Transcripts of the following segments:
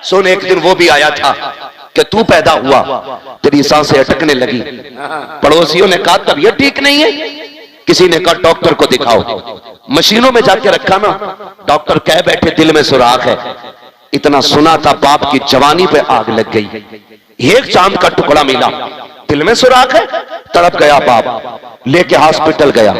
सुन, एक दिन वो भी आया था कि तू पैदा हुआ, तेरी सांसें अटकने लगी। पड़ोसियों ने कहा तबीयत ठीक नहीं है। किसी ने कहा डॉक्टर को दिखाओ। मशीनों में जाके रखा ना, डॉक्टर कह बैठे दिल में सुराख है। इतना सुना था, बाप की जवानी पे आग लग गई। एक चांद का टुकड़ा मिला, दिल में सुराख है, तड़प गया बाप। लेके हॉस्पिटल गया,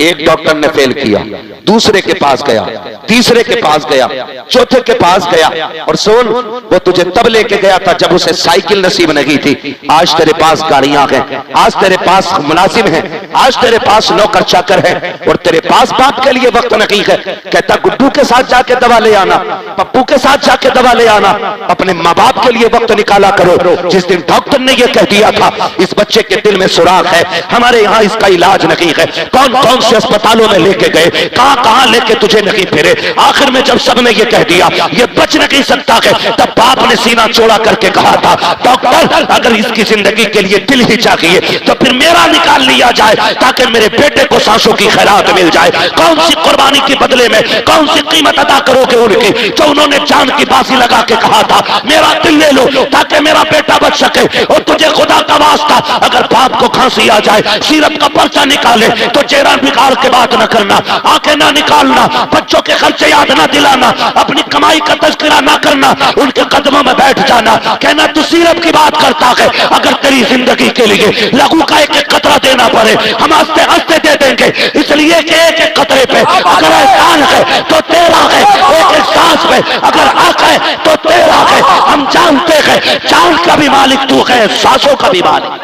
एक डॉक्टर ने फेल किया, दूसरे के पास गया, तीसरे के पास गया, चौथे के पास गया। और सुन, वो तुझे तब लेके गया था जब उसे साइकिल नसीब नहीं थी। आज तेरे पास गाड़ियां हैं, आज तेरे पास मुलाजिम है, आज तेरे पास नौकर चाकर है, और तेरे पास बाप के लिए वक्त नहीं है। कहता गुड्डू के साथ जाके दवा ले आना, पप्पू के साथ जाके दवा ले आना, अपने माँ बाप के लिए वक्त निकाला करो। जिस दिन डॉक्टर ने यह कह दिया था इस बच्चे के दिल में सुराख है, हमारे यहाँ इसका इलाज नहीं है, कौन कौन से अस्पतालों में लेके गए, कहां कहां लेके तुझे नहीं फिरे। आखिर में जब सबने ये कह दिया ये बच नहीं सकता है, तब बाप ने सीना चौड़ा करके कहा था डॉक्टर अगर इसकी जिंदगी के लिए दिल ही चाहिए तो फिर मेरा निकाल लिया जाए, ताकि मेरे बेटे को सांसों की खैरात मिल जाए। कौन सी कुर्बानी के बदले में कौन सी कीमत अदा करोगे उनकी, जो उन्होंने जान की बाजी लगा के कहा था मेरा दिल ले लो ताकि मेरा बेटा बच सके। और तुझे खुदा का वास्ता अगर बाप को खांसी आ जाए, सीरत का पर्चा निकाले तो चेहरा बिगाड़ के बात न करना, आंखें ना निकालना, बच्चों के खर्चे याद ना दिलाना, अपनी कमाई का तस्करा ना करना, उनके कदमों में बैठ जाना, कहना तू सीरत की बात करता है। अगर तेरी जिंदगी के लिए लघु का एक एक कतरा देना पड़े हम हंसते हंसते दे देंगे, इसलिए कि एक एक कतरे पे अगर एहसान है तो तेरा है, एक एक सांस पे अगर हक है तो तेरा है। हम जानते हैं जान का भी मालिक तू है, सांसों का भी मालिक।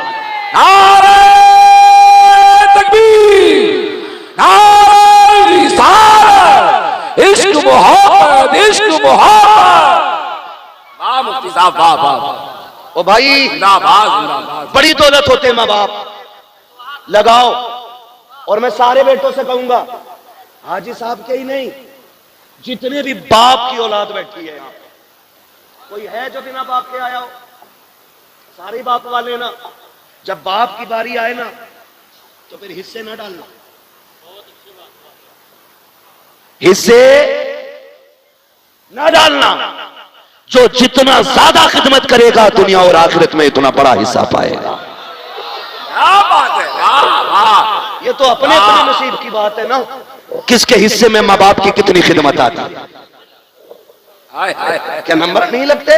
नारे तकबीर, नारे रिसालत, इश्क मोहब्बत, इश्क मोहब्बत। वाह मुफ्ती साहब, वाह वाह। ओ भाई बड़ी दौलत होते माँ बाप, लगाओ। और मैं सारे बेटों से कहूंगा, हाजी साहब के ही नहीं, जितने भी बाप की औलाद बैठी है यहाँ पे, कोई है जो बिना बाप के आया हो? सारे बाप वाले ना। जब बाप की बारी आए ना तो फिर हिस्से ना डालना, हिस्से ना डालना। जो जितना ज्यादा खिदमत करेगा दुनिया और आखिरत में इतना बड़ा हिस्सा पाएगा। क्या बात है, ये तो अपने अपने नसीब की बात है ना, किसके हिस्से में माँ बाप की कितनी खिदमत आती है। क्या नंबर नहीं लगते?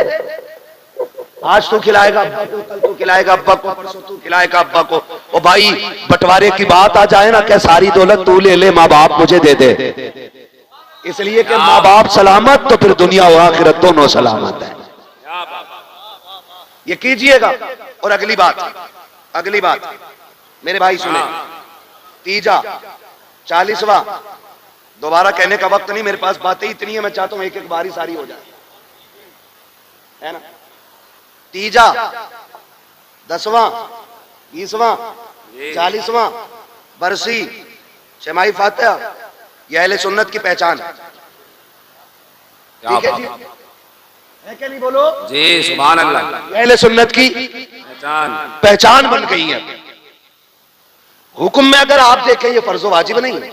आज तू खिलाएगा अब्बा को, कल तू खिलाएगा अब्बा को, परसों तू खिलाएगा अब्बा को। ओ भाई बंटवारे की बात आ जाए ना, क्या सारी दौलत तू ले ले, माँ बाप मुझे दे दे, इसलिए कि माँ बाप सलामत तो फिर दुनिया और आखिरत दोनों सलामत है। ये कीजिएगा। और अगली बात मेरे भाई सुने, तीजा 40वां, दोबारा कहने का वक्त नहीं, मेरे पास बातें इतनी है, मैं चाहता हूं एक एक बारी सारी हो जाए, है ना। तीजा, 10वां, 20वां, 40वां बरसी शमाई फातिहा, यह अहले सुन्नत की पहचान है। ठीक है जी, है क्या नहीं बोलो जी, सुभान अल्लाह। अहले सुन्नत की पहचान बन गई है। हुक्म में अगर आप देखें ये फर्ज वाजिब नहीं है,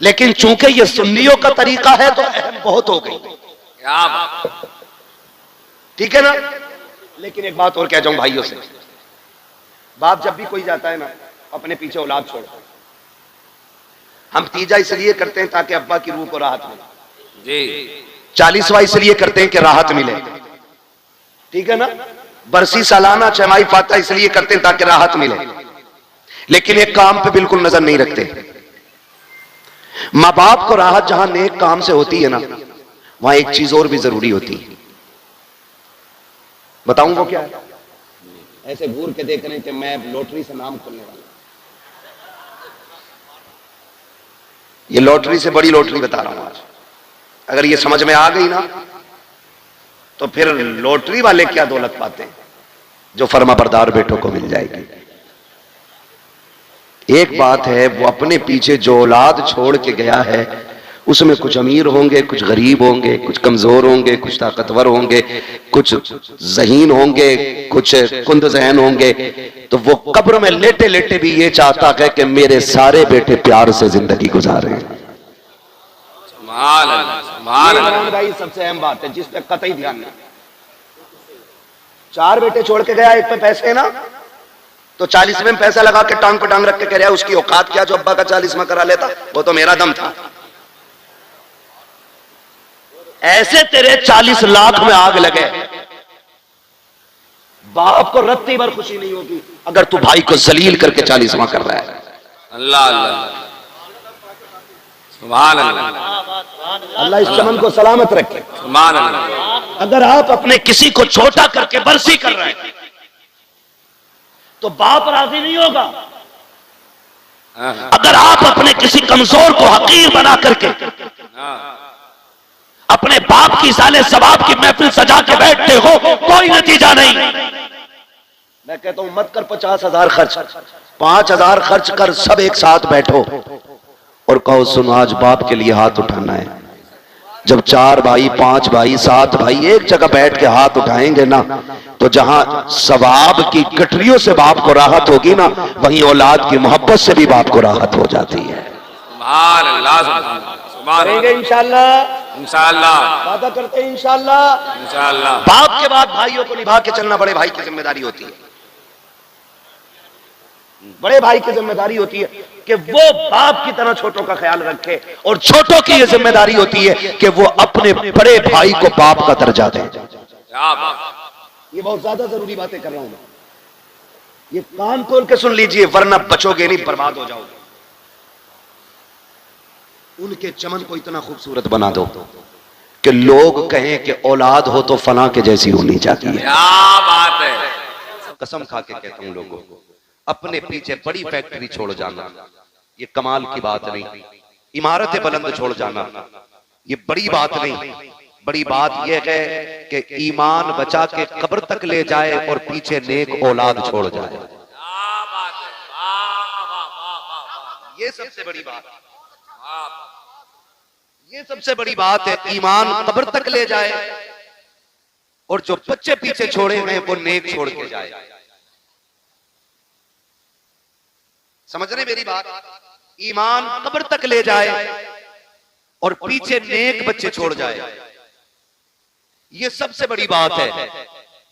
लेकिन चूंकि ये सुन्नियों का तरीका है तो अहम बहुत हो गई। ठीक है ना। लेकिन एक बात और कह जाऊं भाइयों से, बाप जब भी कोई जाता है ना अपने पीछे औलाद छोड़, हम तीजा इसलिए करते हैं ताकि अब्बा की रूह को राहत मिले जी, 40वां इसलिए करते हैं कि राहत मिले, ठीक है ना। बरसी सालाना छमाही फातिहा इसलिए करते हैं ताकि राहत मिले, लेकिन एक काम पे बिल्कुल नजर नहीं रखते। माँ बाप को राहत जहां नेक काम से होती है ना, वहां एक चीज और भी जरूरी होती है। बताऊं वो क्या है? ऐसे घूर के देख रहे हैं कि मैं लॉटरी से नाम खोलने वाला, ये लॉटरी से बड़ी लॉटरी बता रहा हूं आज। अगर ये समझ में आ गई ना तो फिर लॉटरी वाले क्या दौलत पाते हैं जो फर्माबरदार बेटों को मिल जाएगी। एक बात है, वो अपने पीछे जो औलाद छोड़ के गया है उसमें कुछ अमीर होंगे, कुछ गरीब होंगे, कुछ कमजोर होंगे, कुछ ताकतवर होंगे, कुछ ज़हीन होंगे, कुछ कुंद ज़हन होंगे। तो वो कब्र में लेटे लेटे भी ये चाहता है कि मेरे सारे बेटे प्यार से जिंदगी गुजारे। भाई सबसे अहम बात है जिस पे कतई ध्यान नहीं, 4 बेटे छोड़ के गया, एक पे पैसे ना, तो 40वें में पैसा लगा के टांग पे टांग रख के कह रहा है उसकी औकात क्या जो अब्बा का 40वां करा लेता, वो तो मेरा दम था। ऐसे तेरे 40 लाख में आग लगे, बाप को रत्ती भर खुशी नहीं होगी अगर तू भाई को जलील करके 40वां कर रहा है। अल्लाह अल्लाह सुभान अल्लाह, अल्लाह इस चमन को सलामत रखे। सुभान अल्लाह। अगर आप अपने किसी को छोटा करके बरसी कर रहे हैं तो बाप राजी नहीं होगा। अगर आप अपने किसी कमजोर को हकीर बना करके अपने बाप की साले सवाब की महफिल सजा के बैठते हो, कोई नतीजा नहीं। मैं कहता हूं मत कर 50,000 खर्च, 5,000 खर्च कर, सब एक साथ बैठो और कहो सुनो आज बाप के लिए हाथ उठाना है। जब 4 भाई 5 भाई 7 भाई एक जगह बैठ के हाथ उठाएंगे ना, तो जहां सवाब की गठरियों से बाप को राहत होगी ना, वहीं औलाद की मोहब्बत से भी बाप को राहत हो जाती है। सुभान अल्लाह, सुभान करेंगे इंशाअल्लाह, इंशाअल्लाह, वादा करते हैं इंशाअल्लाह। इंशाअल्लाह। बाप के बाद भाइयों को निभा के चलना बड़े भाई की जिम्मेदारी होती है। बड़े भाई की जिम्मेदारी होती है कि वो बाप की तरह छोटों का ख्याल रखे, और छोटों की ये जिम्मेदारी होती है कि वो अपने बड़े भाई को बाप का दर्जा दें। क्या बात। ये बहुत ज्यादा जरूरी बातें कर रहा हूं मैं, ये कान खोल के सुन लीजिए वरना बचोगे नहीं, बर्बाद हो जाओगे। उनके चमन को इतना खूबसूरत बना दो कि लोग कहें कि औलाद हो तो फलां के जैसी होनी चाहिए। क्या बात है। कसम खा के कहता हूं लोगों को, अपने पीछे बड़ी फैक्ट्री छोड़ जाना ये कमाल की बात नहीं, इमारतें बुलंद छोड़ जाना ये बड़ी बात नहीं। बड़ी बात यह है कि ईमान बचा के कब्र तक ले जाए और पीछे नेक औलाद छोड़ जाए। क्या बात है। वाह वाह वाह, ये सबसे बड़ी बात है, ये सबसे बड़ी बात है। ईमान कब्र तक ले जाए और जो बच्चे पीछे छोड़े हैं वो नेक छोड़ के जाए। समझ रहे मेरी बात? ईमान कब्र तक ले जाए और पीछे नेक बच्चे छोड़ जाए, ये सबसे बड़ी बात है।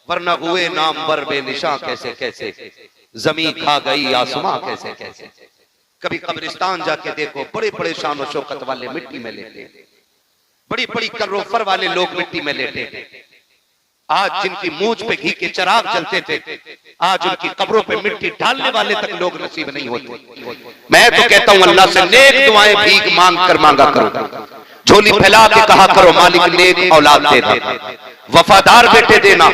वरना हुए नामवर बेनिशां कैसे कैसे, जमीन खा गई आसमां कैसे कैसे। कभी कब्रिस्तान जाके देखो, बड़े बड़े शान और शौकत वाले मिट्टी में लेटे, बड़ी बड़ी करोफर वाले लोग मिट्टी में लेटे। आज जिनकी मूंछ पे घी के चिराग जलते थे, आज उनकी कब्रों पे मिट्टी डालने वाले तक लोग नसीब नहीं होते। मैं तो कहता हूं अल्लाह से नेक दुआएं भीख मांग कर मांगा करो, झोली फैला के कहा करो मालिक नेक औलाद दे दे, वफादार बेटे देना,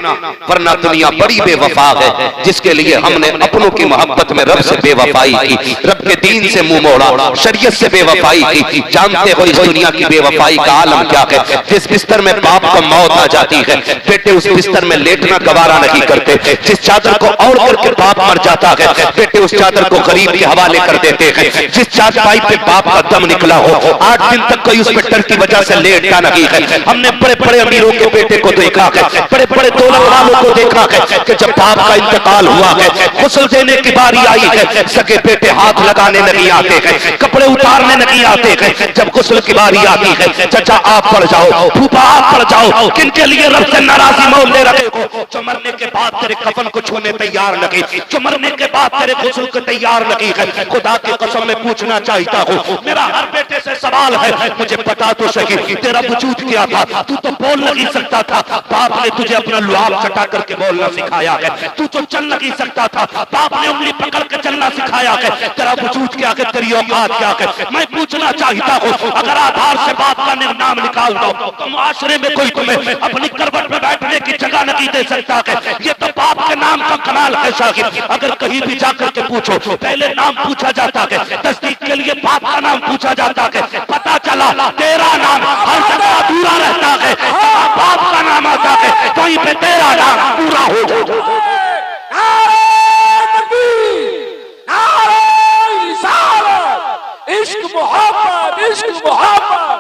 वरना दुनिया बड़ी बेवफा है जिसके लिए हमने अपनों की मोहब्बत में रब से बेवफाई की, रब के दीन से मुंह मोड़ा, शरीयत से बेवफाई की। जानते हो इस दुनिया की बेवफाई का आलम क्या है? जिस बिस्तर में बाप को मौत आ जाती है, बेटे उस बिस्तर में लेटना गवारा नहीं करते। जिस चादर को ओढ़ करके बाप मर जाता है, बेटे उस चादर को गरीब के हवाले कर देते हैं। जिस चारपाई पे बाप का दम निकला हो, 8 दिन तक कोई उस पे डर की वजह से लेटता नहीं है। हमने बड़े बड़े अमीरों के बेटे को देखा है, बड़े बड़े दौलत वालों को देखा है कि जब बाप का इंतकाल हुआ है, गुस्ल देने की बारी आई है, सगे बेटे हाथ लगाने नहीं आते हैं, कपड़े उतारने नहीं आते हैं। जब गुस्ल की बारी आती है, चाचा आप पड़ जाओ, फूफा आप पड़ जाओ, किनके लिए रब से नाराजी मोल ले रहे हो? जो मरने के बाद तेरे कफन को छूने तैयार नहीं, जो मरने के बाद तेरे गुस्ल को तैयार नहीं है। खुदा की कसम में पूछना चाहता हूँ, मेरा हर बेटे से सवाल है, मुझे पता तो सही तेरा वजूद क्या था? तू तो बोल नहीं सकता था, बाप ने तुझे अपना लुआब चटा करके बोलना सिखाया है। तू तो चल नहीं सकता था, बाप ने उंगली पकड़ के चलना सिखाया है। तेरा वजूद क्या है? तेरी औकात क्या है? मैं पूछना चाहता हूँ, अगर आधार से बाप का नाम निकाल दो तो मुआशरे में कोई तुम्हें अपनी करवट में बैठने की जगह नहीं दे सकता है। ये तो बाप के नाम का कमाल है शागिर्द। अगर कहीं भी जाकर के पूछो, पहले नाम पूछा जाता है, तस्दीक के लिए बाप का नाम पूछा जाता है। पता चला तेरा नाम हर जगह अधूरा रहता है, बाप का नाम आता है वहीं पे तेरा नाम पूरा हो जाता है। इश्क मोहब्बत, इश्क मोहब्बत।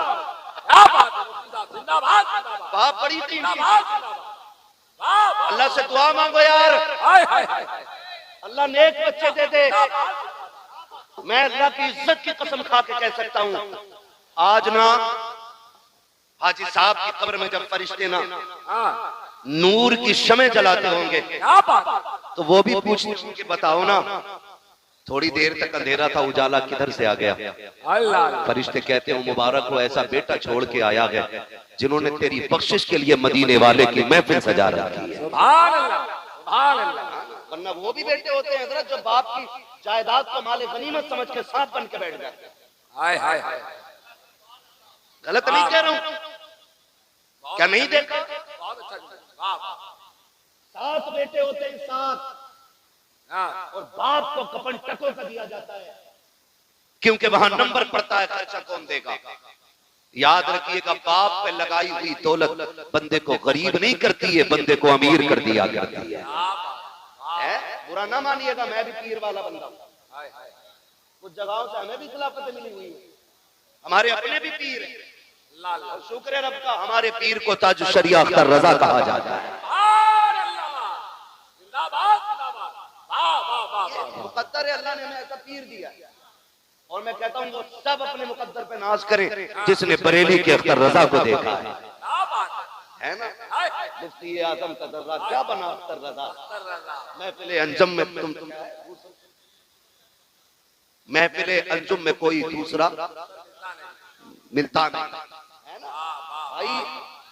क्या बात है, जिंदाबाद बाप बड़ी अल्लाह से दुआ मांगो यार, अल्लाह नेक बच्चे दे दे। मैं अल्लाह की इज्जत की कसम खा के कह सकता हूँ, आज ना हाजी साहब की कब्र में जब फरिश्ते ना नूर की शमे जलाते होंगे, क्या बात है? तो वो भी पूछते होंगे बताओ ना थोड़ी देर तक अंधेरा था, उजाला किधर से आ गया? अल्लाह अल्लाह। फरिश्ते कहते हो मुबारक हो ऐसा बेटा छोड़ के आया है जिन्होंने तेरी बख्शिश के लिए मदीने वाले की महफिल सजा रखी है। सुभान अल्लाह, सुभान अल्लाह। वरना वो भी बेटे होते हैं हजरत जो बाप की जायदाद को माले गनीमत समझ के सांप बन के बैठ जाते हैं। हाय हाय हाय। गलत नहीं कह रहा हूं, क्या नहीं देखा? बहुत अच्छा जी। वाह वाह। 7 बेटे होते हैं, 7, हाँ। और बाप को कफन टको का दिया जाता है क्योंकि वहां नंबर पड़ता है, खर्चा कौन देगा। याद रखिएगा, बाप पे लगाई हुई दौलत बंदे को गरीब नहीं करती है, बंदे को अमीर कर दिया करती है। बुरा ना मानिएगा, मैं भी पीर वाला बंदा हूं। हाय हाय। कुछ जगहों से हमें भी खिलाफतें मिली हुई है, हमारे अपने भी पीर हैं। अल्लाह अल्लाह। और शुक्र है रब का, हमारे पीर को ताज शरिया अख्तर रजा कहा जाता है। सुभान अल्लाह। जिंदाबाद जिंदाबाद। वाह वाह वाह वाह। मुकद्दर है, अल्लाह ने हमें ऐसा पीर दिया है। और मैं कहता हूँ वो सब अपने मुकद्दर पे नाज करें जिसने बरेली के अख्तर रजा को देखा है। क्या बात है ना? हाय हाय। मुफ्ती आजम का दर्रा क्या बना अख्तर रजा। कर रहा। महफिले अंजुम में महफिले अंजुम में कोई दूसरा मिलता नहीं, है ना भाई?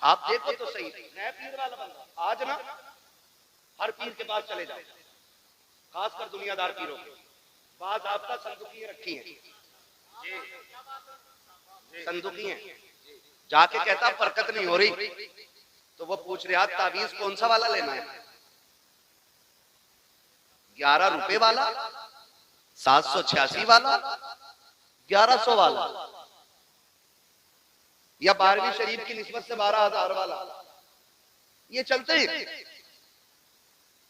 आप देखो तो सही, मैं पीर वाला बंदा, आज ना हर पीर के पास चले जाओ, खासकर दुनियादार पीरों के पास आपका संदूकी रखी है, संदूकी है, जाके कहता बरकत नहीं हो रही, तो वो पूछ रहा तावीज कौन सा वाला लेना है, 11 रुपए वाला, 786 वाला, 1100 वाला, या 12वीं शरीफ की निस्बत से 12,000 वाला, ये चलते हैं।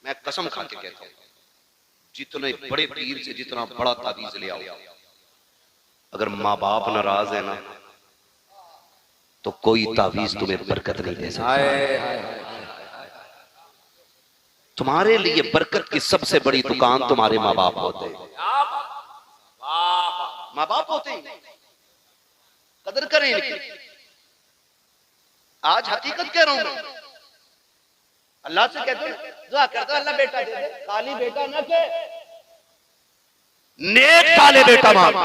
मैं कसम खा के कहता हूं, जितने बड़े पीर से जितना बड़ा तावीज ले आओ, अगर माँ बाप नाराज है ना तो कोई तावीज तुम्हें बरकत नहीं दे सकता। तुम्हारे लिए बरकत की सबसे बड़ी दुकान तुम्हारे माँ बाप होते हैं, माँ बाप होते हैं, कदर करें इनकी। आज हकीकत कह रहा हूं मैं, अल्लाह से कहते हो दुआ करते अल्लाह बेटा दे दे, काली बेटा न के नेक काले बेटा मांग,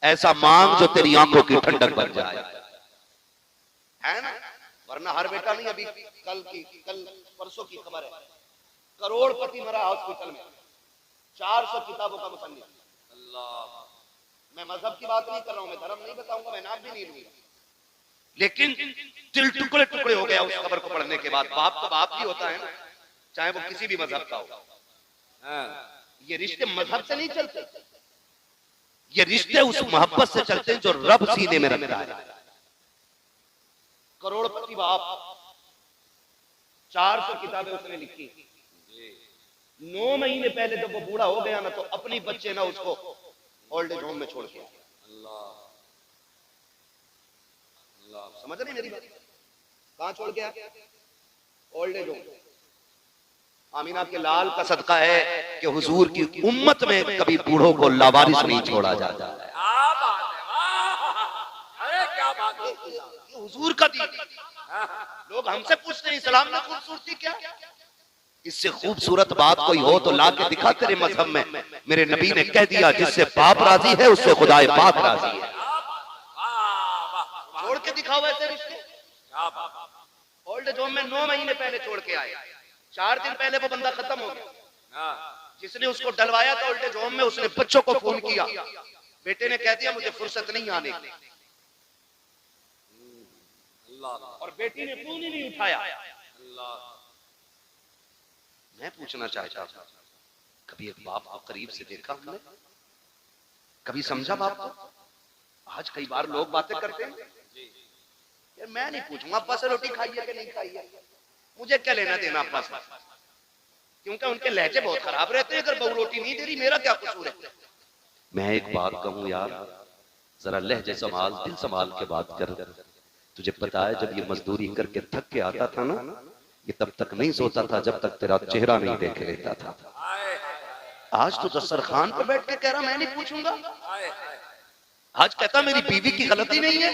ऐसा मांग जो तेरी आंखों की ठंडक बन जाए, है ना? वरना हर बेटा नहीं। अभी कल परसों की खबर है, करोड़पति मरा हॉस्पिटल में, 400 किताबों का मुसन्निफ। अल्लाह, मैं मजहब की बात नहीं कर रहा हूं, मैं धर्म नहीं बताऊंगा, मैं नाम भी नहीं लूंगा, लेकिन दिल टुकड़े टुकड़े हो गया उस खबर को पढ़ने के बाद। बाप तो बाप ही होता है ना, चाहे वो किसी भी मजहब का हो। ये रिश्ते मजहब से नहीं चलते, ये रिश्ते उस मोहब्बत से चलते हैं जो रब सीने में रखता है। करोड़पति बाप, 400 किताबें उसने लिखी, 9 महीने पहले जब वो बूढ़ा हो गया ना, तो अपनी बच्चे ना उसको ओल्ड एज होम में छोड़ के। समझ नहीं मेरी बात? कहां छोड़ गया? Old age home. आमीना के लाल का सदका है कि हुजूर की उम्मत में कभी बूढ़ों को लावारिस नहीं छोड़ा जाता है। क्या बात है, अरे क्या बात है, ये हुजूर का दीन। लोग हमसे पूछते हैं इस्लाम में खूबसूरती क्या? इससे खूबसूरत बात कोई हो तो ला के दिखा तेरे मजहब में। मेरे नबी ने कह दिया जिससे बाप राजी है उससे खुदाए पाक राजी है। छोड़ के दिखाओ ऐसे रिश्ते। ओल्ड एज होम में 9 महीने पहले छोड़ के आए, 4 दिन पहले वो बंदा खत्म हो गया। जिसने उसको डलवाया था ओल्ड एज होम में, उसने बच्चों को फोन किया, बेटे ने कह दिया मुझे फुर्सत नहीं आने की, और बेटी ने फोन ही नहीं उठाया। मैं पूछना चाहता हूं, कभी एक बाप को करीब से देखा हमने? कभी समझा बाप को? आज कई बार लोग बातें करते हैं, यार मैं नहीं पूछूंगा अब्बा से रोटी खाई है कि नहीं खाई है, मुझे क्या लेना देना अब्बा से, क्योंकि उनके लहजे बहुत खराब रहते हैं। अगर बहू रोटी नहीं दे रही मेरा क्या कसूर है? मैं एक बात कहूं यार, जरा लहजे संभाल, दिल संभाल के बात कर। तुझे पता है जब ये मजदूरी करके थक के आता था ना, ये तब तक नहीं सोता था जब तक तेरा चेहरा नहीं देख लेता था। आज तो दस्तरखान पर बैठ के कह रहा मैं नहीं पूछूंगा। आज कहता मेरी बीवी की गलती नहीं है।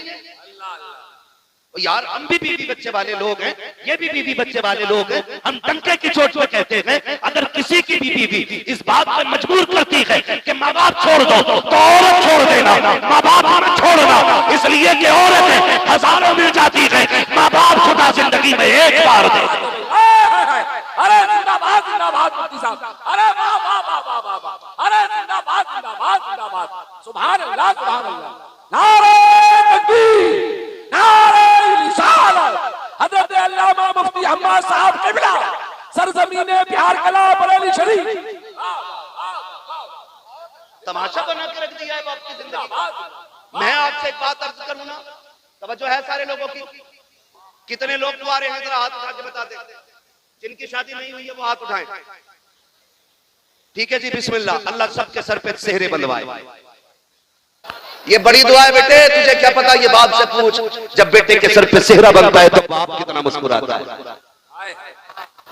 यार हम भी बीवी बच्चे वाले लोग हैं, ये भी बीवी बच्चे वाले लोग हैं। हम डंके की चोट पे कहते हैं अगर किसी की भी बीवी इस बात पे मजबूर करती है कि माँ बाप छोड़ दो तो औरत छोड़ देना, माँ बाप मत छोड़ना, इसलिए कि औरतें हजारों मिल जाती है, माँ बाप खुदा जिंदगी में एक बार दे। अरे जिंदाबाद मुफ्ती साहब, अरे वाह वाह वाह वाह वाह वाह, अरे जिंदाबाद जिंदाबाद जिंदाबाद, सुभान अल्लाह सुभान अल्लाह, नारे तकबीर, नारे रिसालत, हजरत अल्लामा मुफ्ती हम्माद साहब किबला, सरजमीने बिहार कला बरेली शरीफ। तमाशा बना के रख दिया है बाप की जिंदगी। मैं आपसे एक बात अर्ज करूं ना, तवज्जो है सारे लोगों की। कितने लोग कुंवारे हैं जरा हाथ उठा के बता दे, जिनकी शादी नहीं हुई है वो हाथ उठाएं। ठीक है जी, बिस्मिल्लाह। अल्लाह सबके सर पे सेहरे बंधवाए। ये बड़ी दुआ है बेटे, तुझे क्या पता, ये बाप से पूछ। जब बेटे के सर पे सेहरा बनता है तो बाप कितना मुस्कुराता है।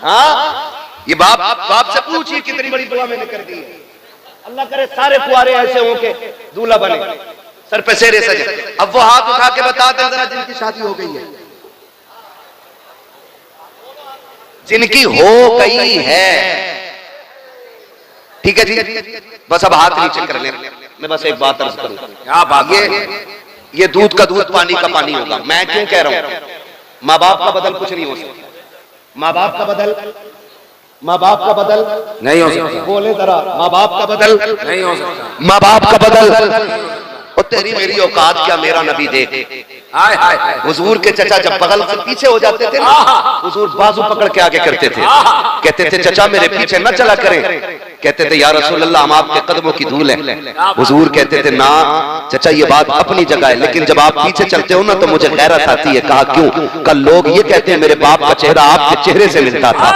हाँ, ये बाप से पूछ, ये कितनी बड़ी दुआ मैंने कर दी है। अल्लाह करे सारे कुंवारे ऐसे हों के दूल्हा बने, सर पे सेहरे सजे। अब वो हाथ उठा के बता दे जरा जिनकी शादी हो गई है, जिनकी हो गई है। ठीक है जी, बस अब हाथ नीचे कर ले। मैं बस एक बात अर्ज करूं, क्या बात, ये दूध का दूध पानी का पानी होगा। मैं क्यों कह रहा हूं, माँ बाप का बदल कुछ नहीं हो सकता। माँ बाप का बदल नहीं हो सकता। बोले जरा, माँ बाप का बदल नहीं हो सकता। माँ बाप का बदल। और तेरी मेरी औकात क्या, मेरा नबी देख। हाय हाय हाय, हुजूर के चचा जब बगल से पीछे हो जाते थे ना, हुजूर बाजू पकड़ के आगे करते थे, कहते थे चचा मेरे पीछे न चला करें। कहते थे या रसूल अल्लाह हम आपके कदमों की धूल है। हुजूर कहते थे ना चचा ये बात अपनी जगह है, लेकिन जब आप पीछे चलते हो ना तो मुझे गैरत आती है। कहा क्यों? कल लोग ये कहते हैं मेरे बाप का चेहरा आपके चेहरे से मिलता था,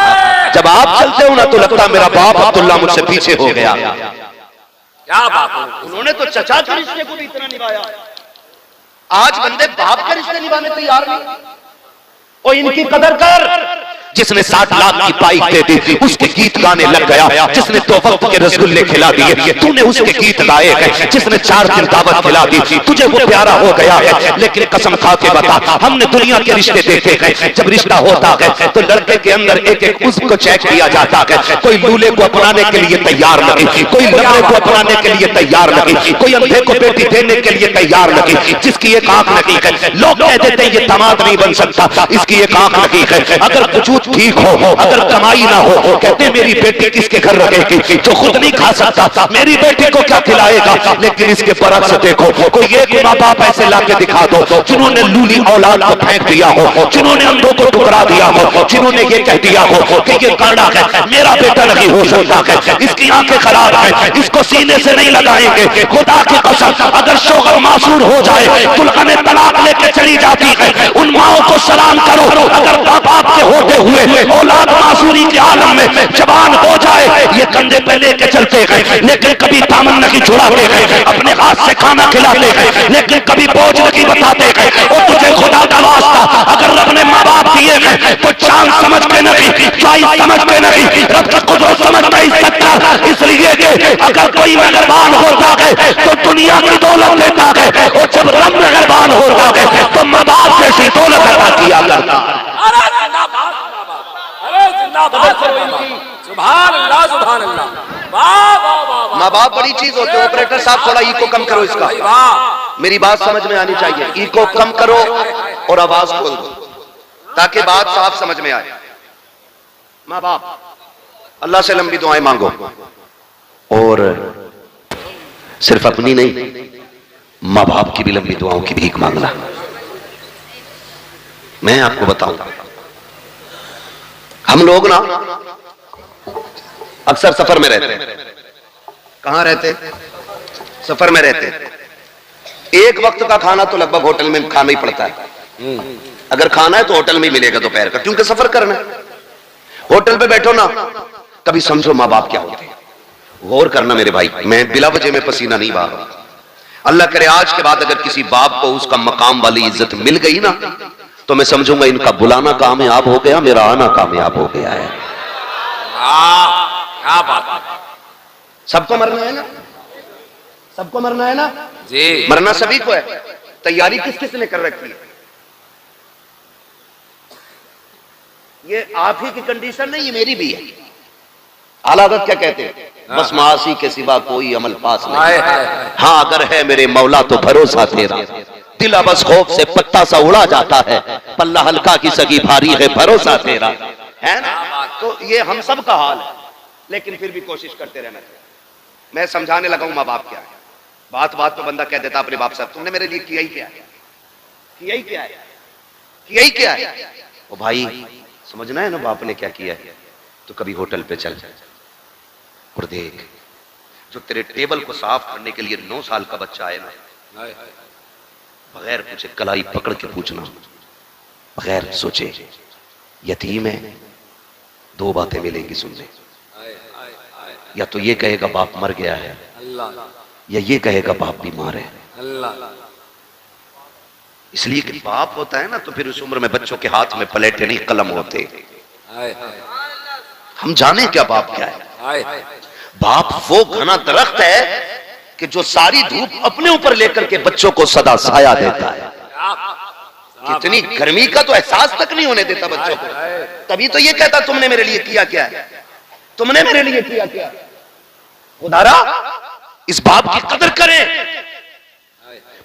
जब आप चलते हो ना तो लगता मेरा बाप अब्दुल्ला मुझसे पीछे हो गया। क्या बात है, उन्होंने तो चचा के रिश्ते को भी इतना निभाया। आज बंदे बाप के रिश्ते निभाने तैयार नहीं। और इनकी कदर कर। जिसने 60 लाख की पाई दे दी उसके गीत गाने लग गया, जिसने 2 वक्त के रसगुल्ले खिला दिए तूने उसके गीत गाए गए, जिसने 4 दिन दावत खिला दी तुझे वो प्यारा हो गया है। लेकिन कसम खा के बता, हमने दुनिया के रिश्ते देखे गए, जब रिश्ता होता है तो लड़के के अंदर एक एक उज़्व को चेक किया जाता है। कोई लूले को अपनाने के लिए तैयार नहीं, कोई लंगड़े को अपनाने के लिए तैयार नहीं, कोई अंधे को बेटी देने के लिए तैयार नहीं, जिसकी एक आंख नहीं है। लोग कह देते हैं ये दामाद नहीं बन सकता, इसकी एक आंख नहीं है। अगर कुछ ठीक हो, अगर कमाई ना हो, कहते मेरी बेटी किसके घर रहेगी जो खुद नहीं खा सकता, मेरी बेटी को क्या खिलाएगा। लेकिन इसके बरक्स देखो, कोई एक माँ बाप ऐसे लाके दिखा दो जिन्होंने लूली औलाद को फेंक दिया हो, जिन्होंने अंधों को टुकरा दिया हो, जिन्होंने ये कह दिया हो कि ये गाड़ा है मेरा बेटा नहीं हो सकता है, इसकी आंखें खराब है, इसको सीने से नहीं लगाएंगे। खुदा की कसम अगर शोहर मासूर हो जाए, दुल्हन तलाक लेके चली जाती है, उन माओं को सलाम करो। अगर माँ बाप के होते हुए औलाद मासूरी के आलम में जवान हो जाए, ये कंधे पे लेके चलते हैं लेकिन कभी दामन नहीं छुड़ाते हैं, अपने हाथ से खाना खिलाते हैं लेकिन कभी बोझ नहीं बताते हैं। और तुझे खुदा का वास्ता अगर रब ने माँ बाप दिए हैं तो चांद समझ के नहीं, चॉइस समझ के नहीं, रब का कुदरत समझ नहीं सकता। इसलिए कि अगर कोई मेहरबान होता है तो दुनिया की दौलत लेता है, और जब रब मेहरबान होता है तो माँ बाप जैसी दौलत अदा किया करता है। सुभान अल्लाह सुभान अल्लाह, वाह वाह वाह। माँ बाप बड़ी चीज होती है। ऑपरेटर साहब थोड़ा इको कम करो इसका, मेरी बात समझ में आनी चाहिए। इको कम करो और आवाज खोल दो ताकि बात साफ समझ में आए। माँ बाप अल्लाह से लंबी दुआएं मांगो, और सिर्फ अपनी नहीं माँ बाप की भी लंबी दुआओं की भीख मांगना। मैं आपको बताऊं, हम लोग ना अक्सर सफर में रहते हैं। कहां रहते? सफर में रहते हैं। एक वक्त का खाना तो लगभग होटल में खाना ही पड़ता है। अगर खाना है तो होटल में ही मिलेगा दोपहर का, क्योंकि सफर करना है। होटल पे बैठो ना, कभी समझो माँ बाप क्या होते हैं। गौर करना मेरे भाई, मैं बिला वजह में पसीना नहीं बहा रहा। अल्लाह करे आज के बाद अगर किसी बाप को उसका मकाम वाली इज्जत मिल गई ना तो मैं समझूंगा इनका बुलाना कामयाब हो गया, मेरा आना कामयाब हो गया है। क्या बात। सबको मरना है ना, सबको मरना है ना जी, मरना सभी को है। तैयारी किस किस ने कर रखी है? ये आप ही की कंडीशन नहीं, ये मेरी भी है। आला हज़रत क्या कहते हैं? बस मासी के सिवा कोई अमल पास नहीं। हाँ अगर है मेरे मौला तो भरोसा तेरा, दिला बस खौफ से पत्ता सा उड़ा जाता है, पल्ला हल्का की सगी भारी है भरोसा तेरा, है ना। तो ये हम सब का हाल है, लेकिन फिर भी कोशिश करते रहना चाहिए। मैं समझाने लगा हूं माँ बाप क्या है। बात बात पे बंदा कह देता अपने बाप साहब तुमने मेरे लिए किया ही क्या है, किया ही क्या है, किया ही क्या है। ओ भाई समझना है ना बाप ने क्या किया है। तो कभी होटल पे चल और देख, जो तेरे टेबल को साफ करने के लिए 9 साल का बच्चा आए ना, बगैर पूछे कलाई पकड़ के पूछना, बगैर सोचे यतीम है, 2 बातें मिलेंगी सुनने। या तो ये कहेगा बाप मर गया है, या ये कहेगा बाप बीमार है। इसलिए कि बाप होता है ना तो फिर उस उम्र में बच्चों के हाथ में पलेटे नहीं कलम होते। हम जाने क्या बाप क्या है। बाप वो घना दरख्त है कि जो सारी धूप अपने ऊपर लेकर के बच्चों को सदा साया देता है। कितनी गर्मी का तो एहसास तक नहीं होने देता बच्चों को। तभी तो ये कहता तुमने मेरे लिए किया क्या है, तुमने मेरे लिए किया क्या। खुदारा इस बाप की कदर करें।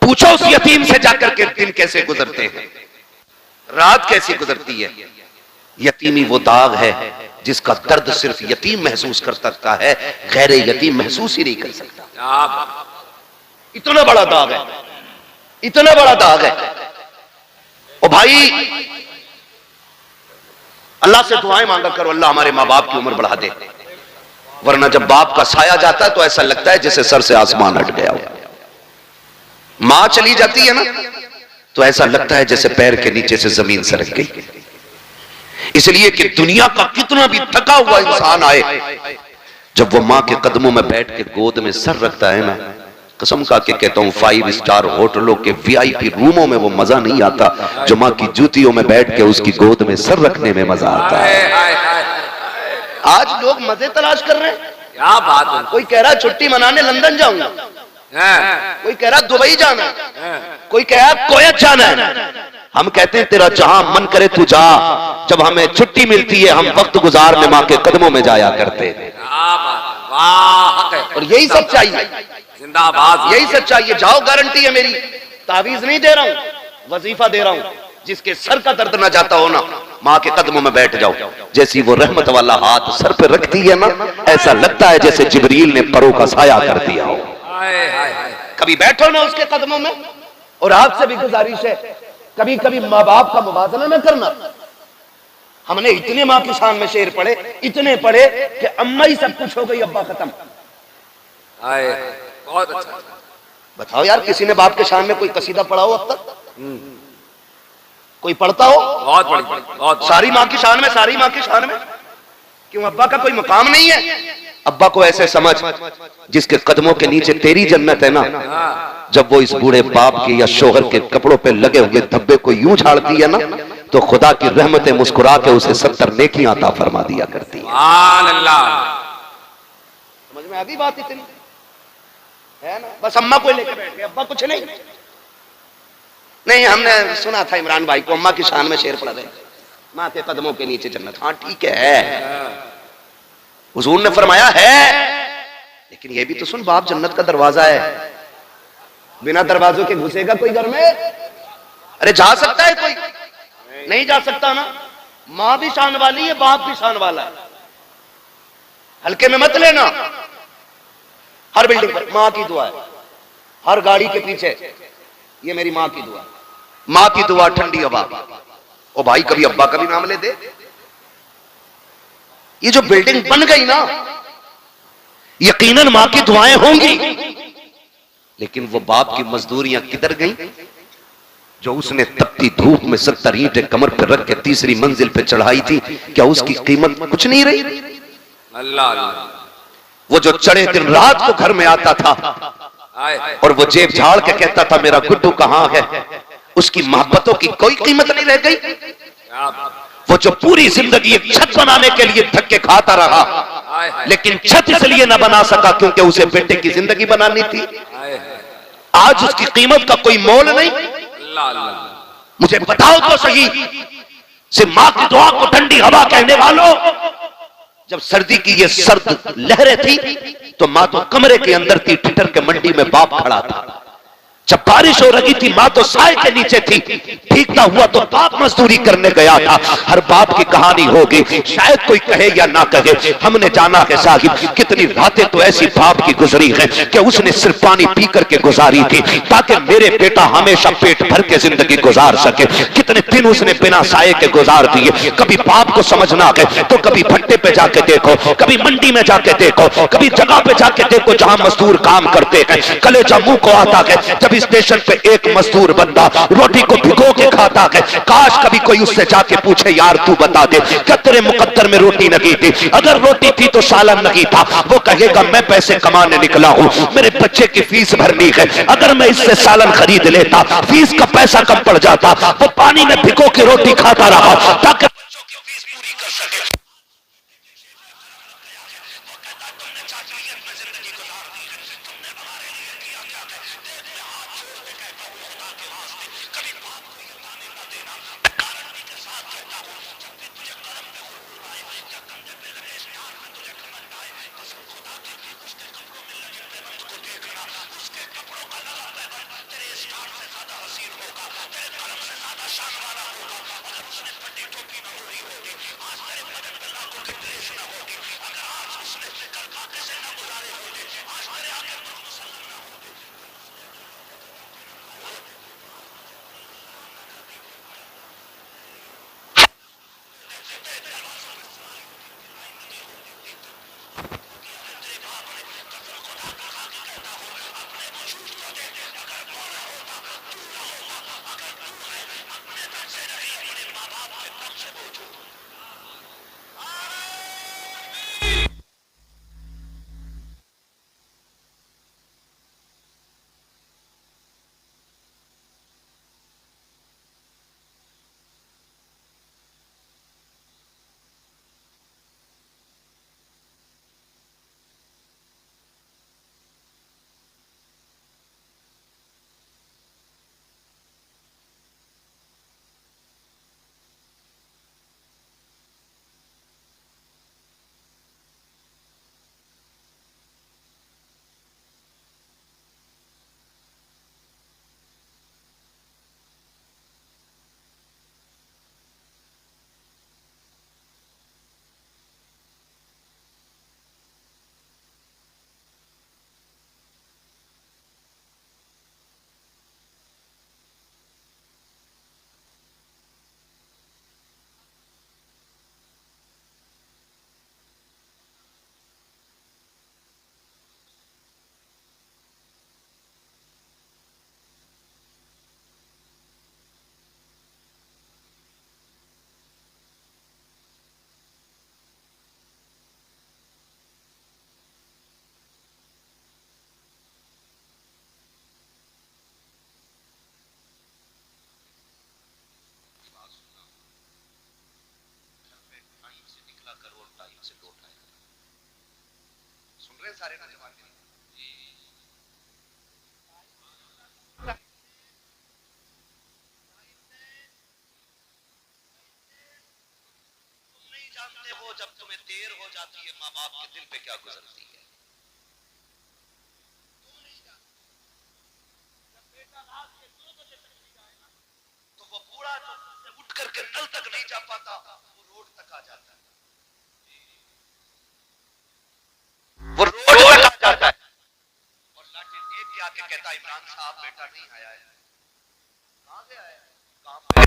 पूछो उस यतीम से जाकर के दिन कैसे गुजरते हैं, रात कैसी गुजरती है। यतीमी वो दाग है जिसका दर्द सिर्फ यतीम महसूस कर सकता है, गैर यतीम महसूस ही नहीं कर सकता। इतना बड़ा दाग है, इतना बड़ा दाग है। ओ भाई अल्लाह से दुआएं मांगा करो, अल्लाह हमारे माँ बाप की उम्र बढ़ा दे, वरना जब बाप का साया जाता है तो ऐसा लगता है जैसे सर से आसमान हट गया हो। मां चली जाती है ना तो ऐसा लगता है जैसे पैर के नीचे से जमीन सरक गई। इसलिए कि दुनिया का कितना भी थका हुआ इंसान आए, जब वो मां के कदमों में बैठ के गोद में सर रखता है ना, कसम खा के कहता हूं 5 स्टार होटलों के VIP रूमों में वो मजा नहीं आता जो मां की जूतियों में बैठ के उसकी गोद में सर रखने में मजा आता है। आज लोग मजे तलाश कर रहे हैं। क्या बात है। कोई कह रहा छुट्टी मनाने लंदन जाऊंगा, कोई कह रहा दुबई जाना, कोई कह रहा कोयत जाना है। हम कहते हैं तेरा जहां मन करे तू जा, जब हमें छुट्टी मिलती है हम वक्त गुजारने मां के कदमों में जाया करते हैं। और यही सच्चाई है, जिंदाबाद, यही सच्चाई है। जाओ, गारंटी है मेरी, तावीज नहीं दे रहा हूं, वजीफा दे रहा हूं। जिसके सर का दर्द ना जाता हो ना, मां के कदमों में बैठ जाओ। जैसी वो रहमत वाला हाथ सर पे रखती है ना, ऐसा लगता है जैसे जिब्रील ने परों का साया कर दिया हो। कभी बैठो ना उसके कदमों में। और आपसे भी गुजारिश है, कभी कभी माँ बाप का मुवाजना न करना। हमने इतने माँ की शान में शेर पढ़े, इतने पढ़े कि अम्मा ही सब कुछ हो गई, अब्बा खत्म। बहुत अच्छा। बताओ यार, किसी ने बाप के शान में कोई कसीदा पढ़ा हो अब तक? कोई पढ़ता हो? बहुत बड़ी, बहुत सारी माँ की शान में, सारी माँ की शान में। क्यों? अब्बा का कोई मुकाम नहीं है? अब्बा को ऐसे समझ जिसके कदमों के नीचे तेरी जन्नत है ना, जब वो इस बूढ़े बाप के या शोहर के कपड़ों पे लगे हुए धब्बे को यूं झाड़ती है ना, तो खुदा की रहमतें मुस्कुरा के उसे 70 नेकियां अता फरमा दिया करती है। समझ में आ गई बात? इतनी है ना। बस अम्मा को लेकर बैठ गए, अब्बा कुछ नहीं। नहीं, हमने सुना था इमरान भाई को अम्मा की शान में शेर पढ़ा रहे, माँ के कदमों के नीचे जन्नत। हाँ ठीक है, हुजूर ने फरमाया है, लेकिन ये भी तो सुन, बाप जन्नत का दरवाजा है, बिना दरवाजों के घुसेगा कोई घर में? अरे जा सकता है कोई? नहीं जा सकता ना। माँ भी शान वाली है, बाप भी शान वाला है, हल्के में मत लेना। हर बिल्डिंग पर माँ की दुआ है, हर गाड़ी के पीछे ये मेरी माँ की दुआ, माँ की दुआ, ठंडी हवा। ओ भाई कभी अब्बा का भी नाम ले दे। ये जो बिल्डिंग बन गई ना, यकीनन मां की दुआएं होंगी, लेकिन वो बाप की मजदूरियां किधर गई जो उसने तपती धूप में 70 ईंटें कमर पर रख के तीसरी मंजिल पे चढ़ाई थी? क्या उसकी कीमत कुछ नहीं रही? अल्लाह। वो जो चढ़े दिन रात को घर में आता था और वो जेब झाड़ के कहता था मेरा गुड्डू कहां है, उसकी मोहब्बतों की कोई कीमत नहीं रह गई। वो जो पूरी जिंदगी एक छत बनाने के लिए धक्के खाता रहा, लेकिन छत इसलिए ना बना सका क्योंकि उसे बेटे की जिंदगी बनानी थी। आज उसकी कीमत का कोई मोल नहीं। मुझे बताओ तो सही, से मां की दुआ को ठंडी हवा कहने वालों, जब सर्दी की ये सर्द लहरें थी तो मां तो कमरे के अंदर थी, ठिठर के मंडी में बाप खड़ा था। जब बारिश हो रही थी मां तो साए के नीचे थी, भीगता हुआ तो बाप मजदूरी करने गया था। हर बाप की कहानी होगी, शायद कोई कहे या ना कहे, हमने जाना है साहिब कितनी रातें तो ऐसी बाप की गुजरी है कि उसने सिर्फ पानी पी करके गुजारी थी ताकि मेरे बेटा हमेशा पेट भर के जिंदगी गुजार सके। कितने दिन उसने बिना साए के गुजार दिए। कभी बाप को समझना है तो कभी भट्टे पे जाके देखो, कभी मंडी में जाके देखो, कभी जगह पे जाके देखो जहां मजदूर काम करते हैं, कलेजा मुंह को आता है जब स्टेशन पे एक मजदूर बंदा रोटी को भिगो के खाता है। काश कभी कोई उससे जाके पूछे यार तू बता दे क्या तेरे मुकद्दर में रोटी नहीं थी, अगर रोटी थी तो सालन नहीं था। वो कहेगा मैं पैसे कमाने निकला हूं, मेरे बच्चे की फीस भरनी है, अगर मैं इससे सालन खरीद लेता फीस का पैसा कम पड़ जाता। वो पानी में भिगो के रोटी खाता रहा ताकि बच्चों की फीस पूरी कर सके। सारे नौजवान तुम नहीं जानते हो जब तुम्हें देर हो जाती है माँ बाप के दिल पे क्या गुजरती है। तुम नहीं जानते जब बेटा रात के 2 बजे तक नहीं जाएगा तो वो बूढ़ा जो उठ करके नल तक नहीं जा पाता वो रोड तक आ जाता है। वो रोड तक आ जाता है और लाठी एक के आके कहता है इमरान साहब बेटा नहीं आया है। कहां गया है? काम पे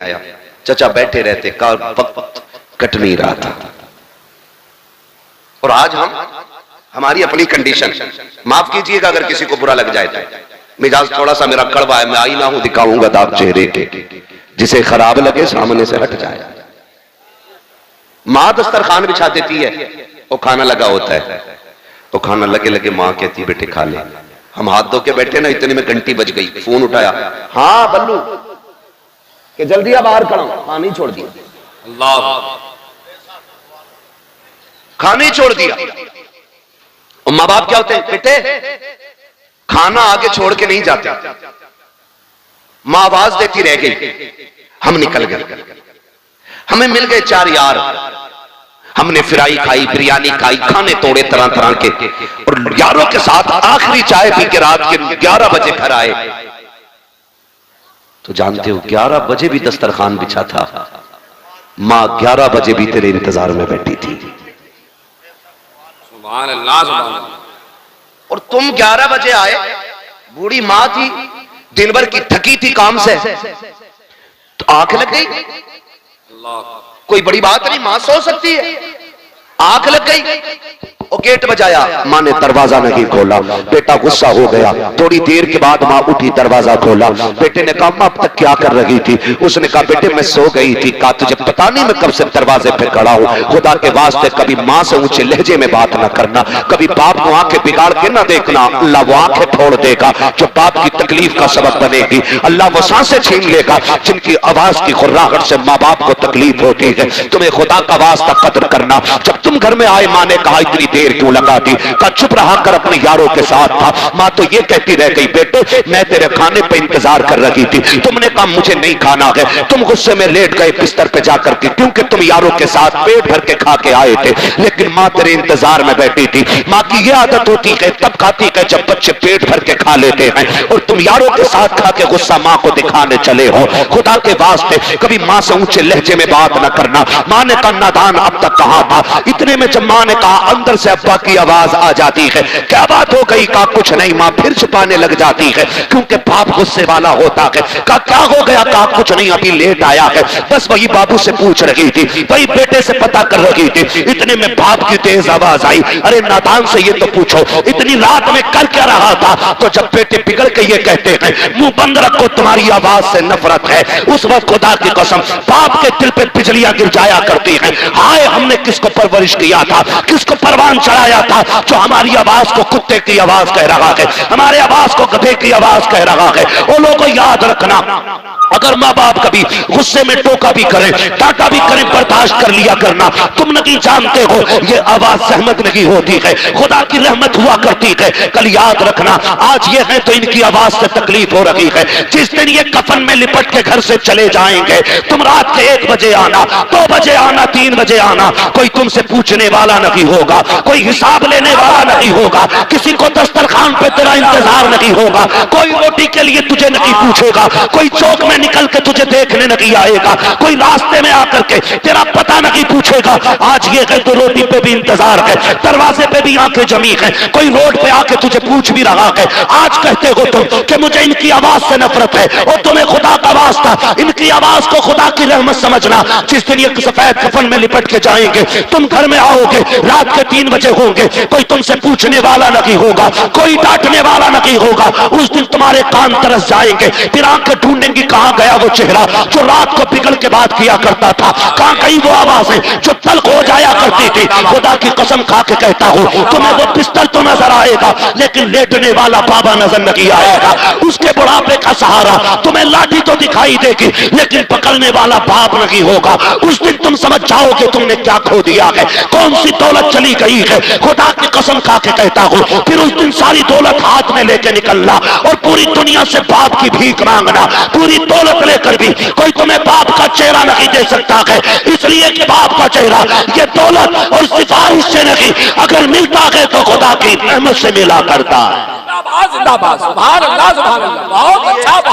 आया। चचा बैठे रहते, वक्त कट नहीं रहा था। और आज हमारी अपनी कंडीशन, माफ कीजिएगा अगर किसी को बुरा लग जाए तो मिजाज थोड़ा सा मेरा कड़वा है, मैं आईना हूं दिखाऊंगा दाग चेहरे के, जिसे खराब लगे सामने से हट जाए। मां दस्तरखान बिछा देती है, वो खाना लगा होता है, तो खाना लगे लगे मां कहती है बेटे खा ले। हम हाथ धो के बैठे ना, इतने में घंटी बज गई, फोन उठाया, हाँ बल्लू कि जल्दी आ बाहर खड़ा, खाना ही छोड़ दिया। अल्लाह खाना ही छोड़ दिया। और माँ बाप क्या होते हैं, बेटे खाना आगे छोड़ के नहीं जाते। मां आवाज देती रह गई, हम निकल गए। हमें मिल गए 4 यार, हमने फ्राई खाई, बिरयानी खाई, खाने तोड़े तरह तरह के, और यारों के साथ आखिरी चाय पी के रात के 11 बजे घर आए। तो जानते हो 11 बजे भी दस्तरखान बिछा था, मां 11 बजे भी तेरे इंतजार में बैठी थी। सुभान अल्लाह, सुभान अल्लाह। और तुम 11 बजे आए, बूढ़ी मां थी, दिन भर की थकी थी काम से, तो आंख लग गई। कोई बड़ी बात नहीं, मां सो सकती है, आंख लग गई। और गेट बजाया, मां ने दरवाजा नहीं खोला, बेटा गुस्सा हो गया। थोड़ी देर के बाद मां उठी, दरवाजा खोला। बेटे ने कहा मां अब तक क्या कर रही थी? उसने कहा बेटे मैं सो गई थी। कहा तुझे पता नहीं मैं कब से दरवाजे पे खड़ा हूं? खुदा के वास्ते कभी मां से ऊंचे लहजे में बात ना करना, कभी बाप को आंखें बिगाड़ के ना देखना, अल्लाह वो आंखें फोड़ देगा जो बाप की तकलीफ का सबब बनेगी। अल्लाह वो सांसें छीन लेगा जिनकी आवाज की खुर्राहट से माँ बाप को तकलीफ होती है। तुम्हें खुदा का वास्ता कदर करना। जब तुम घर में आए, मां ने कहा इतनी देर क्यों लगा दी? का चुप रहा कर, अपने यारों के साथ था। मां तो ये कहती रह गई बेटे मैं तेरे खाने पे इंतजार कर रही थी, तुमने कहा मुझे नहीं खाना है। तुम गुस्से में लेट गए बिस्तर पे जाकर के, क्योंकि तुम यारों के साथ पेट भर के खा के आए थे, लेकिन मां तेरे इंतजार में बैठी थी। मां की यह आदत होती है तब खाती है जब बच्चे पेट भर के खा लेते हैं, और तुम यारों के साथ खा के गुस्सा मां को दिखाने चले हो। खुदा के वास्ते कभी मां से ऊंचे लहजे में बात ना करना। मां ने कहा नादान अब तक कहा था। इतने में जब मां ने कहा, अंदर से अब्बा की आवाज आ जाती है, क्या बात हो गई? कहा कुछ नहीं। मां फिर छुपाने लग जाती है, क्योंकि बाप गुस्से वाला होता है। कहा क्या हो गया? कहा कुछ नहीं, अभी लेट आया है, बस वही बाबू से पूछ रही थी, वही बेटे से पता कर रही थी। इतने में बाप की तेज आवाज आई, अरे नादान से ये तो पूछो इतनी रात में कर क्या रहा था? तो जब बेटे बिगड़ के ये कहते हैं मुंह बंद रखो तुम्हारी आवाज से नफरत है, उस वक्त खुदा की कसम बाप के दिल पे बिजलियां गिर जाया करती हैं। हाय हमने किसको परवरिश किया था, किसको परवान चढ़ाया था, जो हमारी आवाज को कुत्ते की आवाज कह रहा है, हमारे आवाज को गधे की आवाज कह रहा है। वो लोगों याद रखना, अगर माँ बाप कभी गुस्से में टोका भी करें, डांटा भी करें, बर्दाश्त कर लिया करना। तुम नहीं जानते हो ये आवाज सहमत नहीं होती है, खुदा की रहमत हुआ करती है। कल याद रखना, आज ये है तो इनकी आवाज से तकलीफ हो रही है। जिस दिन ये कफन में लिपट के घर से चले जाएंगे, तुम रात के 1 बजे आना, 2 बजे आना, 3 बजे आना, कोई तुमसे पूछने वाला नहीं होगा, कोई हिसाब लेने वाला नहीं होगा, किसी को दस्तरखान पे तेरा इंतजार नहीं होगा, कोई रोटी के लिए तुझे नहीं पूछेगा, कोई चौक में निकल के तुझे देखने नहीं आएगा, कोई रास्ते में आकर के तेरा पता नहीं पूछेगा। आज ये है तो रोटी पे भी इंतजार है, दरवाजे पे भी आंखें जमी है, कोई रोड पे आके तुझे पूछ भी रहा है। आज कहते हो तुम कि मुझे इनकी आवाज से नफरत है, और तुम्हें खुदा का वास्ता इनकी आवाज को खुदा की रहमत समझना। जिस दिन ये सफेद कफन में लिपट के जाएंगे, तुम घर में आओगे, रात के 3 बजे होंगे, कोई तुमसे पूछने वाला नहीं होगा, कोई डांटने वाला नहीं होगा। उस दिन तुम्हारे कान तरस जाएंगे, फिर आंखें ढूंढेंगी कहां गया वो चेहरा जो रात को पिघल के बात किया करता था, कहां गई वो आवाजें जो तल्ख हो जाया करती थी। खुदा की कसम खा के कहता हूं, तुम्हें वो बिस्तर तो नजर आएगा, लेकिन लेटने वाला बाबा नजर नहीं आएगा। उसके बुढ़ापे का सहारा तुम्हें लाठी तो दिखाई देगी, लेकिन पकड़ने वाला बाप नहीं होगा। उस दिन तुम समझ जाओगे तुमने क्या खो दिया है, कौन सी दौलत चली गई है। खुदा की कसम खा के कहता हूं, फिर उस दिन सारी दौलत हाथ में लेके निकलना और पूरी दुनिया से बाप की भीख मांगना। पूरी दौलत लेकर भी कोई तुम्हें बाप का चेहरा नहीं दे सकता है, इसलिए कि बाप का चेहरा ये दौलत और सिफारिश से नहीं, अगर मिलता है तो खुदा की रहमत से मिला करता है। जिंदाबाद, जिंदाबाद, सुभान अल्लाह, सुभान अल्लाह। बहुत अच्छा।